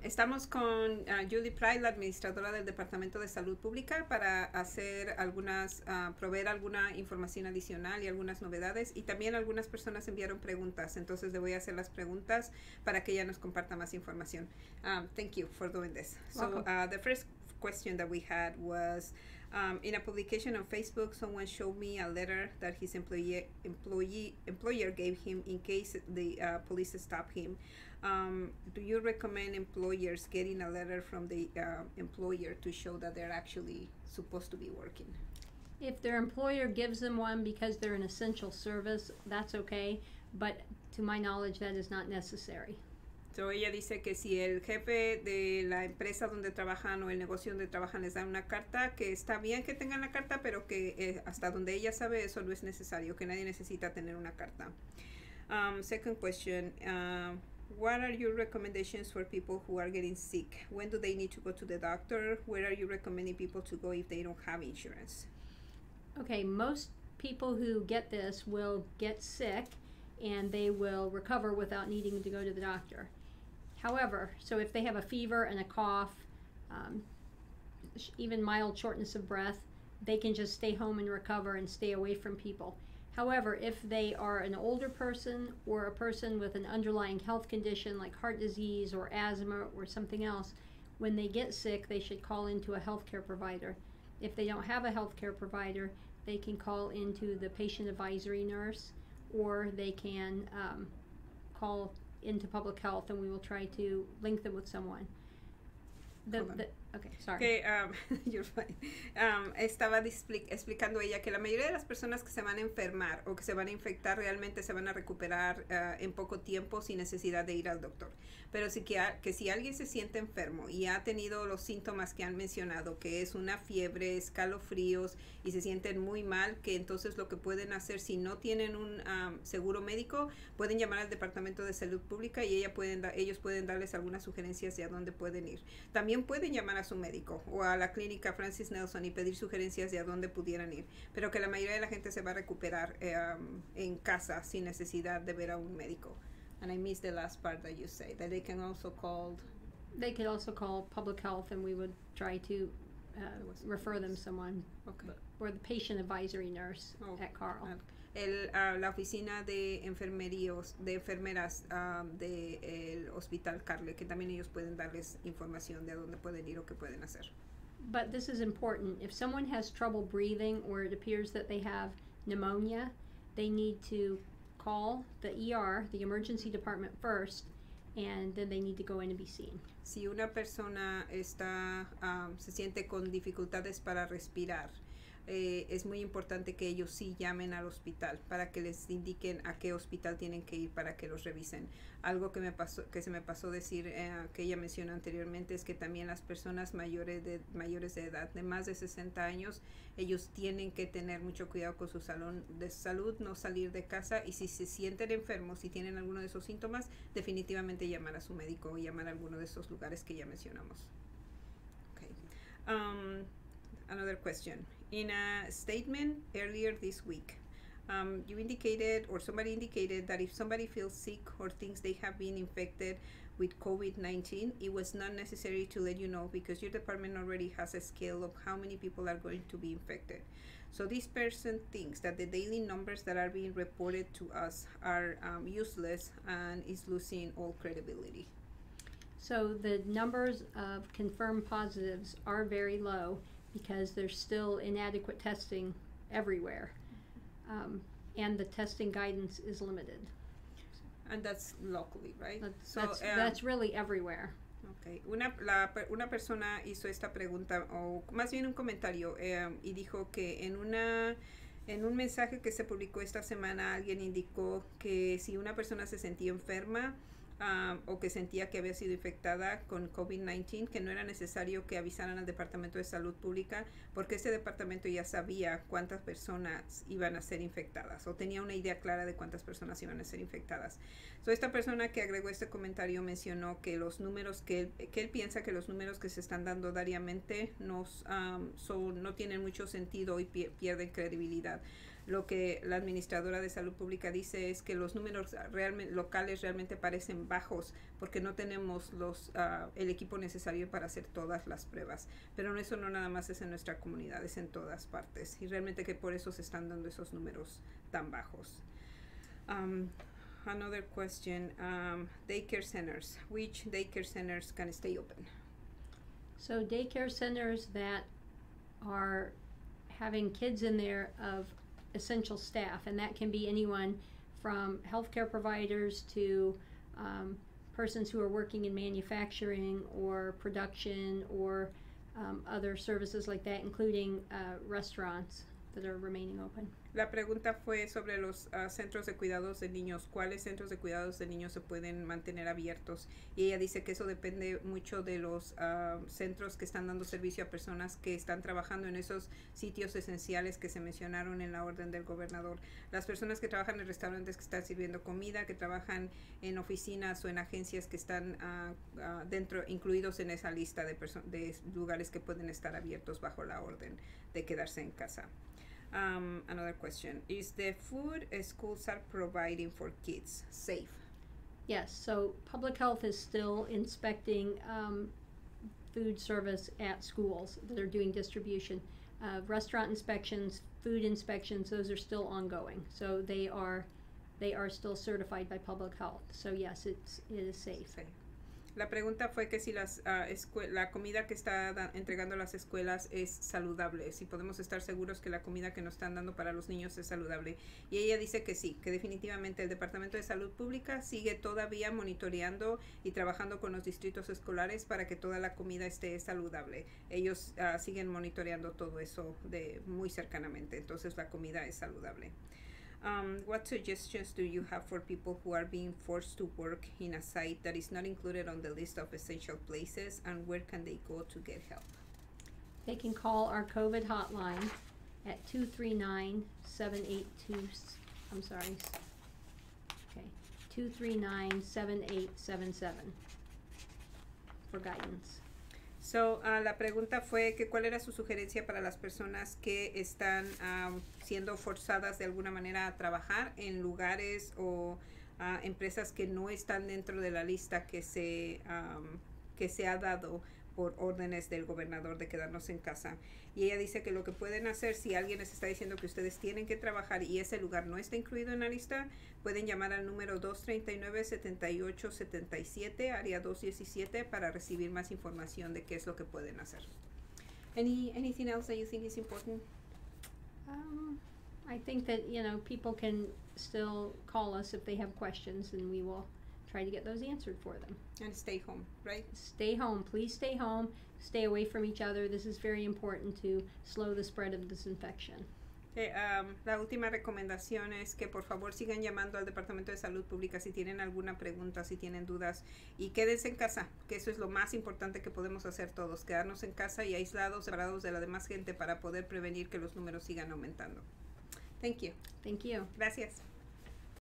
Estamos con Judy Pride, la administradora del Departamento de Salud Pública, para hacer proveer alguna información adicional y algunas novedades. Y también algunas personas enviaron preguntas, entonces le voy a hacer las preguntas para que ella nos comparta más información. Thank you for doing this. So the first question that we had was, in a publication on Facebook, someone showed me a letter that his employer gave him in case the police stop him. Do you recommend employers getting a letter from the employer to show that they're actually supposed to be working? If their employer gives them one because they're an essential service, that's okay, but to my knowledge, that is not necessary. So ella dice que si el jefe de la empresa donde trabajan o el negocio donde trabajan les da una carta, que está bien que tengan la carta, pero que hasta donde ella sabe eso no es necesario, que nadie necesita tener una carta. Second question, what are your recommendations for people who are getting sick? When do they need to go to the doctor? Where are you recommending people to go if they don't have insurance? Okay, most people who get this will get sick and they will recover without needing to go to the doctor. However, so if they have a fever and a cough, even mild shortness of breath, they can just stay home and recover and stay away from people. However, if they are an older person or a person with an underlying health condition like heart disease or asthma or something else, when they get sick, they should call into a healthcare provider. If they don't have a healthcare provider, they can call into the patient advisory nurse, or they can call into public health, and we will try to link them with someone. Okay, sorry. Que, you're fine. Estaba explicando ella que la mayoría de las personas que se van a enfermar o que se van a infectar realmente se van a recuperar en poco tiempo sin necesidad de ir al doctor. Pero sí que si alguien se siente enfermo y ha tenido los síntomas que han mencionado, que es una fiebre, escalofríos y se sienten muy mal, que entonces lo que pueden hacer si no tienen un seguro médico, pueden llamar al Departamento de Salud Pública y ellos pueden darles algunas sugerencias de a dónde pueden ir. También pueden llamar a su médico o a la clínica Francis Nelson y pedir sugerencias de a dónde pudieran ir, pero que la mayoría de la gente se va a recuperar en casa sin necesidad de ver a un médico. And I missed the last part that you say, that they can also call... They could also call public health, and we would try to refer them someone, okay. Or the patient advisory nurse at Carl. La oficina de enfermeras del Hospital Carle, que también ellos pueden darles información de a dónde pueden ir o qué pueden hacer. But this is important. If someone has trouble breathing or it appears that they have pneumonia, they need to call the ER, the emergency department first, and then they need to go in and be seen. Si una persona se siente con dificultades para respirar, es muy importante que ellos sí llamen al hospital para que les indiquen a qué hospital tienen que ir para que los revisen. Algo que se me pasó decir, que ella mencionó anteriormente, es que también las personas mayores de edad, de más de 60 años, ellos tienen que tener mucho cuidado con su salud, no salir de casa, y si se sienten enfermos, si tienen alguno de esos síntomas, definitivamente llamar a su médico o llamar a alguno de esos lugares que ya mencionamos. Okay. Another question. In a statement earlier this week, you indicated, or somebody indicated, that if somebody feels sick or thinks they have been infected with COVID-19, it was not necessary to let you know because your department already has a scale of how many people are going to be infected. So this person thinks that the daily numbers that are being reported to us are useless and is losing all credibility. So the numbers of confirmed positives are very low because there's still inadequate testing everywhere, and the testing guidance is limited. And that's locally, right? That's really everywhere. Okay. Una persona hizo esta pregunta, o más bien un comentario, y dijo que en un mensaje que se publicó esta semana, alguien indicó que si una persona se sentía enferma, o que sentía que había sido infectada con COVID-19, que no era necesario que avisaran al Departamento de Salud Pública porque ese departamento ya sabía cuántas personas iban a ser infectadas o tenía una idea clara de cuántas personas iban a ser infectadas. So, esta persona que agregó este comentario mencionó que los números que él piensa que los números que se están dando diariamente no tienen mucho sentido y pierden credibilidad. lo que la administradora de salud pública dice es que los números locales realmente parecen bajos porque no tenemos el equipo necesario para hacer todas las pruebas. Pero eso no nada más es en nuestra comunidad, es en todas partes. Y realmente que por eso se están dando esos números tan bajos. Another question, daycare centers. Which daycare centers can stay open? So daycare centers that are having kids in there of essential staff, and that can be anyone from healthcare providers to persons who are working in manufacturing or production or other services like that, including restaurants that are remaining open. La pregunta fue sobre los centros de cuidados de niños. ¿Cuáles centros de cuidados de niños se pueden mantener abiertos? Y ella dice que eso depende mucho de los centros que están dando servicio a personas que están trabajando en esos sitios esenciales que se mencionaron en la orden del gobernador. Las personas que trabajan en restaurantes que están sirviendo comida, que trabajan en oficinas o en agencias que están incluidos en esa lista de lugares que pueden estar abiertos bajo la orden de quedarse en casa. Another question. Is the food schools are providing for kids safe? Yes, so public health is still inspecting food service at schools that are doing distribution. Restaurant inspections, food inspections, those are still ongoing. So they are still certified by public health. So yes, it is safe. Sí. La pregunta fue que si la comida que está entregando las escuelas es saludable, si podemos estar seguros que la comida que nos están dando para los niños es saludable. Y ella dice que sí, que definitivamente el Departamento de Salud Pública sigue todavía monitoreando y trabajando con los distritos escolares para que toda la comida esté saludable. Ellos siguen monitoreando todo eso muy cercanamente, entonces la comida es saludable. What suggestions do you have for people who are being forced to work in a site that is not included on the list of essential places, and where can they go to get help? They can call our COVID hotline at 239-782, 239-7877 for guidance. So, la pregunta fue que cuál era su sugerencia para las personas que están siendo forzadas de alguna manera a trabajar en lugares o empresas que no están dentro de la lista que se ha dado por órdenes del gobernador de quedarnos en casa. Y ella dice que lo que pueden hacer, si alguien les está diciendo que ustedes tienen que trabajar y ese lugar no está incluido en la lista, pueden llamar al número 239-7877, área 217, para recibir más información de qué es lo que pueden hacer. Anything else that you think is important? I think that, people can still call us if they have questions, and we will try to get those answered for them. And stay home, right? Stay home. Please stay home. Stay away from each other. This is very important to slow the spread of this infection. La última recomendación es que por favor sigan llamando al Departamento de Salud Pública si tienen alguna pregunta, si tienen dudas, y quédense en casa, que eso es lo más importante que podemos hacer todos, quedarnos en casa y aislados, separados de la demás gente para poder prevenir que los números sigan aumentando. Thank you. Thank you. Gracias.